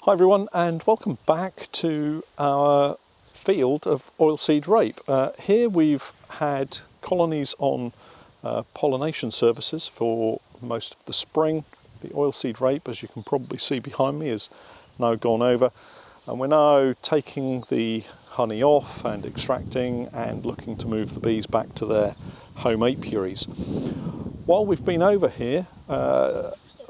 Hi everyone, and welcome back to our field of oilseed rape. Here we've had colonies on pollination services for most of the spring. The oilseed rape, as you can probably see behind me, is now gone over, and we're now taking the honey off and extracting and looking to move the bees back to their home apiaries. While we've been over here,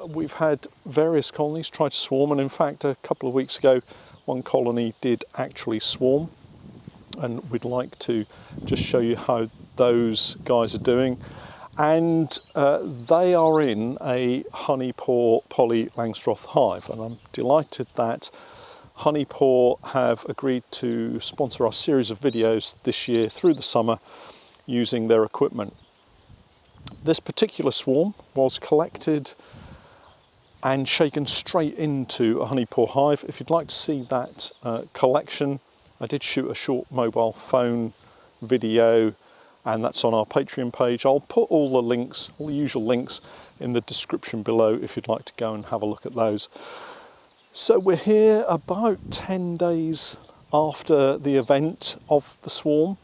we've had various colonies try to swarm, and in fact a couple of weeks ago one colony did actually swarm, and we'd like to just show you how those guys are doing. And they are in a Polystyrene Langstroth hive, and I'm delighted that Polystyrene have agreed to sponsor our series of videos this year through the summer using their equipment. This particular swarm was collected and shaken straight into a Polystyrene hive. If you'd like to see that collection, I did shoot a short mobile phone video, and that's on our Patreon page. I'll put all the links, all the usual links, in the description below if you'd like to go and have a look at those. So we're here about 10 days after the event of the swarm.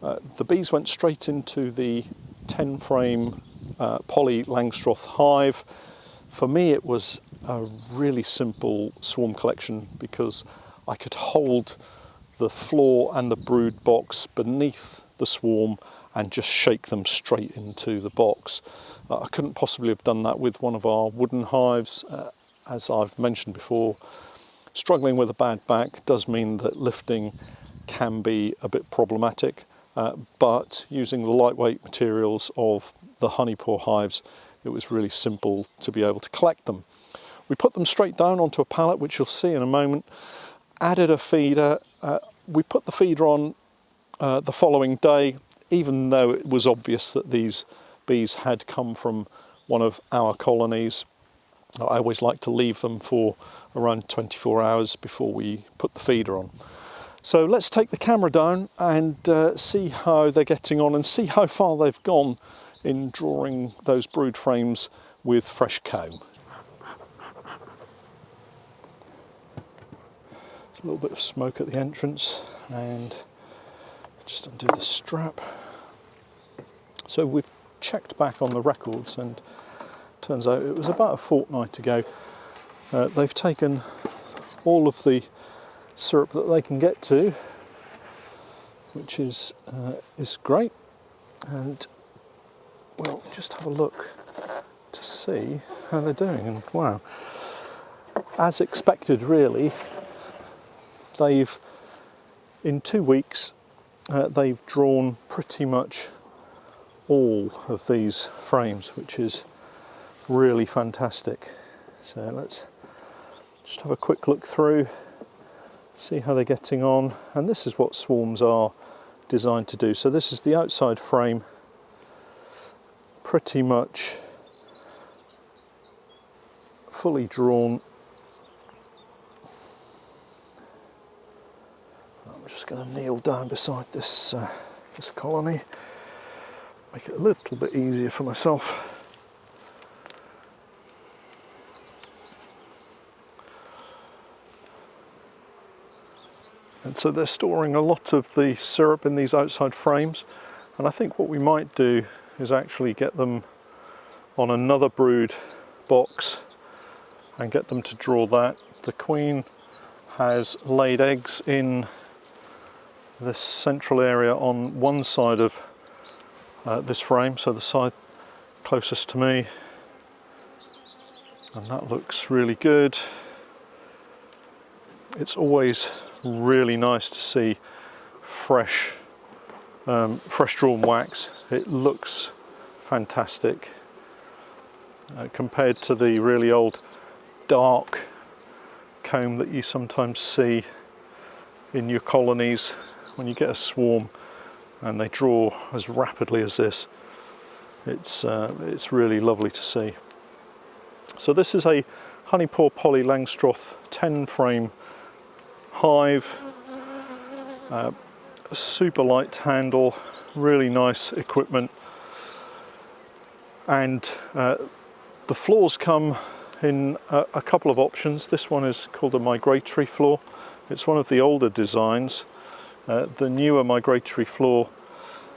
The bees went straight into the 10-frame Polystyrene Langstroth hive. For me, it was a really simple swarm collection because I could hold the floor and the brood box beneath the swarm and just shake them straight into the box. I couldn't possibly have done that with one of our wooden hives. As I've mentioned before, struggling with a bad back does mean that lifting can be a bit problematic, but using the lightweight materials of the Polystyrene hives, it was really simple to be able to collect them. We put them straight down onto a pallet, which you'll see in a moment, added a feeder. We put the feeder on the following day, even though it was obvious that these bees had come from one of our colonies. I always like to leave them for around 24 hours before we put the feeder on. So let's take the camera down and see how they're getting on and see how far they've gone in drawing those brood frames with fresh comb. There's a little bit of smoke at the entrance, and just undo the strap. So we've checked back on the records, and turns out it was about a fortnight ago. They've taken all of the syrup that they can get to, which is great, and we'll just have a look to see how they're doing. And wow, as expected really, they've, in 2 weeks, they've drawn pretty much all of these frames, which is really fantastic. So let's just have a quick look through, see how they're getting on. And this is what swarms are designed to do. So this is the outside frame, pretty much fully drawn. I'm just going to kneel down beside this this colony, make it a little bit easier for myself. And so they're storing a lot of the syrup in these outside frames, and I think what we might do is actually get them on another brood box and get them to draw that. The queen has laid eggs in this central area on one side of this frame, so the side closest to me, and that looks really good. It's always really nice to see fresh drawn wax. It looks fantastic compared to the really old dark comb that you sometimes see in your colonies when you get a swarm and they draw as rapidly as this. It's really lovely to see. So this is a Polystyrene Langstroth 10-frame hive, a super light handle, really nice equipment, and the floors come in a couple of options. This one is called a migratory floor. It's one of the older designs. The newer migratory floor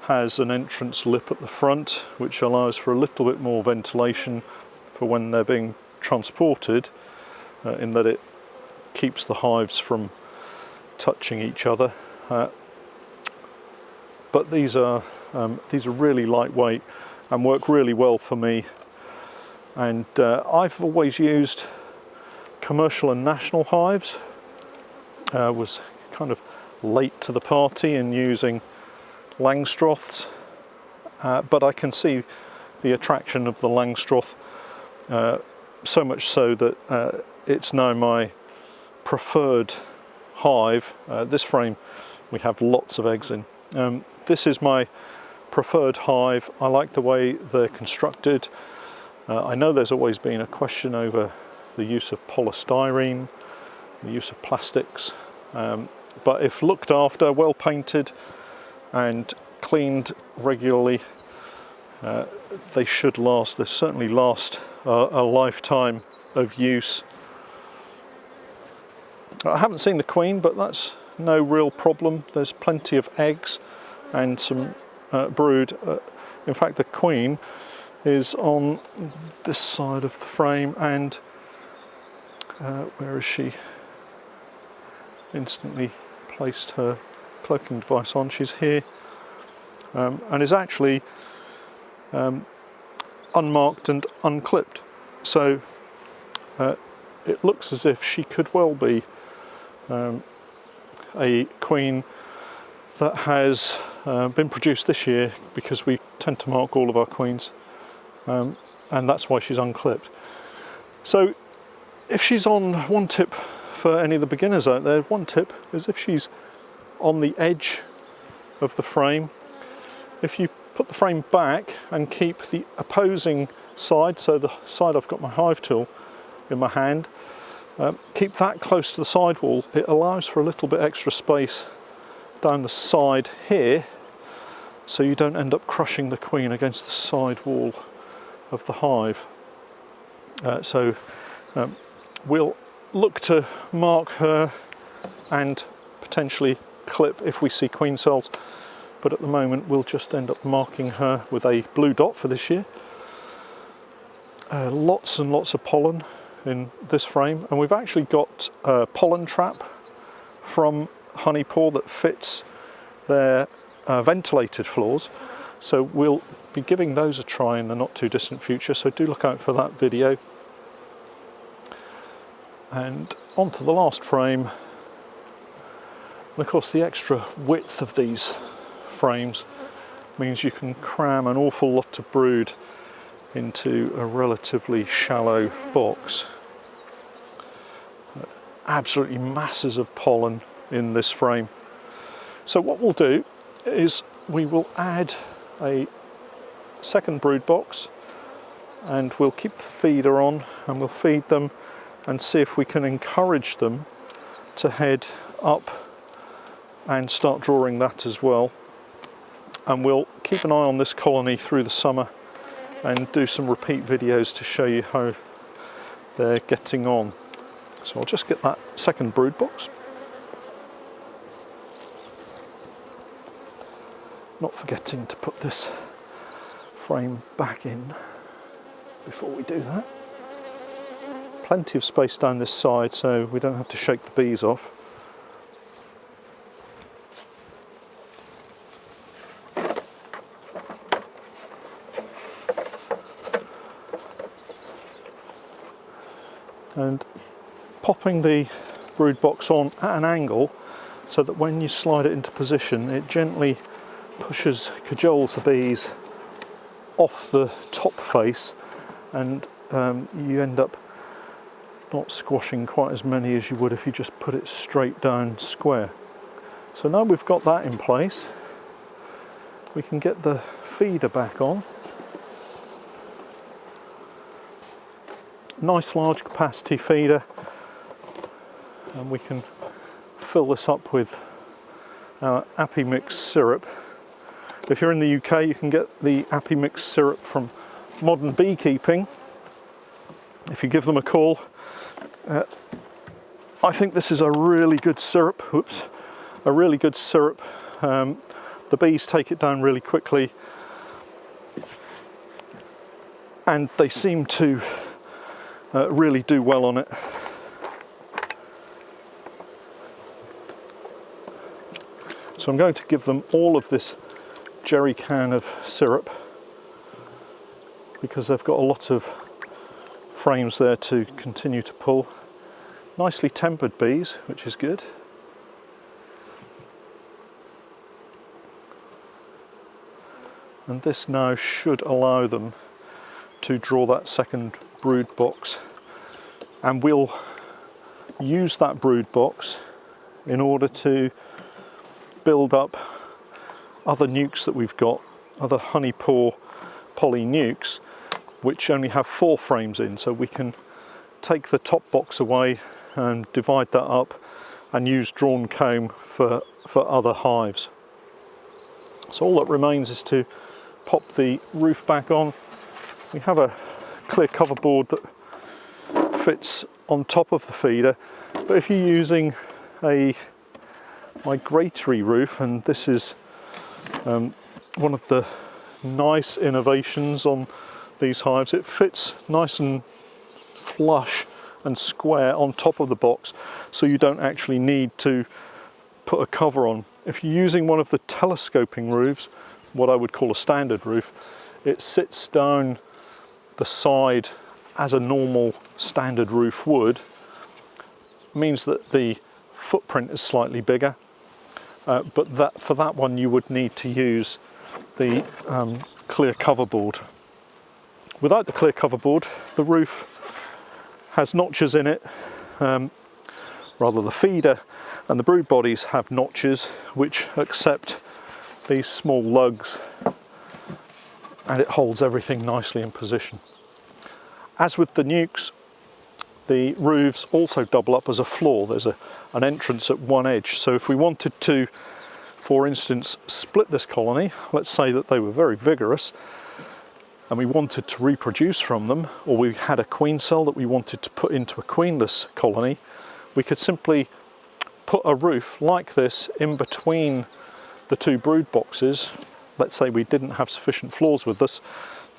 has an entrance lip at the front, which allows for a little bit more ventilation for when they're being transported, in that it keeps the hives from touching each other. But these are really lightweight and work really well for me. And I've always used commercial and national hives. Was kind of late to the party in using Langstroths, but I can see the attraction of the Langstroth, so much so that it's now my preferred hive. This frame we have lots of eggs in. This is my preferred hive. I like the way they're constructed. I know there's always been a question over the use of polystyrene, the use of plastics, but if looked after, well painted and cleaned regularly, they should last. They certainly last a lifetime of use. I haven't seen the queen, but that's no real problem. There's plenty of eggs and some brood. In fact, the queen is on this side of the frame, and where is she? Instantly placed her cloaking device on. She's here, and is actually unmarked and unclipped, so it looks as if she could well be a queen that has been produced this year, because we tend to mark all of our queens, and that's why she's unclipped. So if she's on, one tip for any of the beginners out there, one tip is if she's on the edge of the frame, if you put the frame back and keep the opposing side, so the side I've got my hive tool in my hand, keep that close to the sidewall. It allows for a little bit extra space down the side here, so you don't end up crushing the queen against the side wall of the hive. We'll look to mark her and potentially clip if we see queen cells, but at the moment we'll just end up marking her with a blue dot for this year. Lots and lots of pollen in this frame, and we've actually got a pollen trap from Honeybee that fits their ventilated floors, so we'll be giving those a try in the not too distant future, so do look out for that video. And onto the last frame, and of course the extra width of these frames means you can cram an awful lot of brood into a relatively shallow box. Absolutely masses of pollen in this frame. So what we'll do is we will add a second brood box, and we'll keep the feeder on and we'll feed them and see if we can encourage them to head up and start drawing that as well. And we'll keep an eye on this colony through the summer and do some repeat videos to show you how they're getting on. So I'll just get that second brood box. Not forgetting to put this frame back in before we do that. Plenty of space down this side, so we don't have to shake the bees off. And popping the brood box on at an angle so that when you slide it into position, it gently cajoles the bees off the top face, and you end up not squashing quite as many as you would if you just put it straight down square. So now we've got that in place, we can get the feeder back on. Nice large capacity feeder, and we can fill this up with our Appy Mix syrup. If you're in the UK, you can get the Appy Mix syrup from Modern Beekeeping. if you give them a call. I think this is a really good syrup. Whoops, a really good syrup. The bees take it down really quickly, and they seem to really do well on it. So I'm going to give them all of this jerry can of syrup, because they've got a lot of frames there to continue to pull. Nicely tempered bees, which is good. And this now should allow them to draw that second brood box, and we'll use that brood box in order to build up other nukes that we've got, other honey pour poly nukes, which only have 4 frames in, so we can take the top box away and divide that up and use drawn comb for other hives. So all that remains is to pop the roof back on. We have a clear cover board that fits on top of the feeder, but if you're using a migratory roof, and this is one of the nice innovations on these hives, it fits nice and flush and square on top of the box, so you don't actually need to put a cover on. If you're using one of the telescoping roofs, what I would call a standard roof, it sits down the side as a normal standard roof would. Means that the footprint is slightly bigger, but for that one you would need to use the clear cover board. Without the clear cover board, the roof has notches in it. Rather, the feeder and the brood bodies have notches which accept these small lugs, and it holds everything nicely in position. As with the nukes, the roofs also double up as a floor. There's an entrance at one edge, so if we wanted to, for instance, split this colony, let's say that they were very vigorous and we wanted to reproduce from them, or we had a queen cell that we wanted to put into a queenless colony, we could simply put a roof like this in between the 2 brood boxes. Let's say we didn't have sufficient floors with us,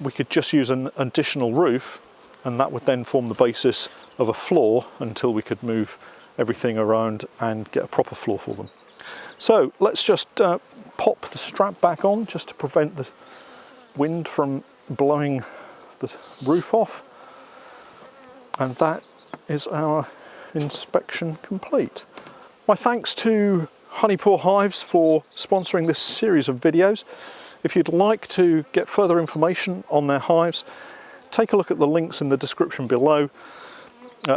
we could just use an additional roof, and that would then form the basis of a floor until we could move everything around and get a proper floor for them. So let's just pop the strap back on, just to prevent the wind from blowing the roof off, and that is our inspection complete. My thanks to Honeypore Hives for sponsoring this series of videos. If you'd like to get further information on their hives, take a look at the links in the description below.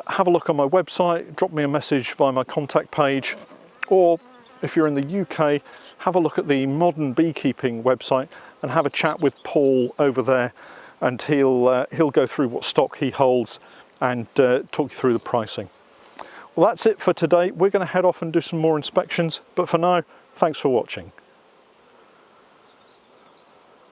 Have a look on my website, drop me a message via my contact page, or if you're in the UK, have a look at the Modern Beekeeping website and have a chat with Paul over there, and he'll go through what stock he holds and talk you through the pricing. Well, that's it for today. We're going to head off and do some more inspections, but for now, thanks for watching.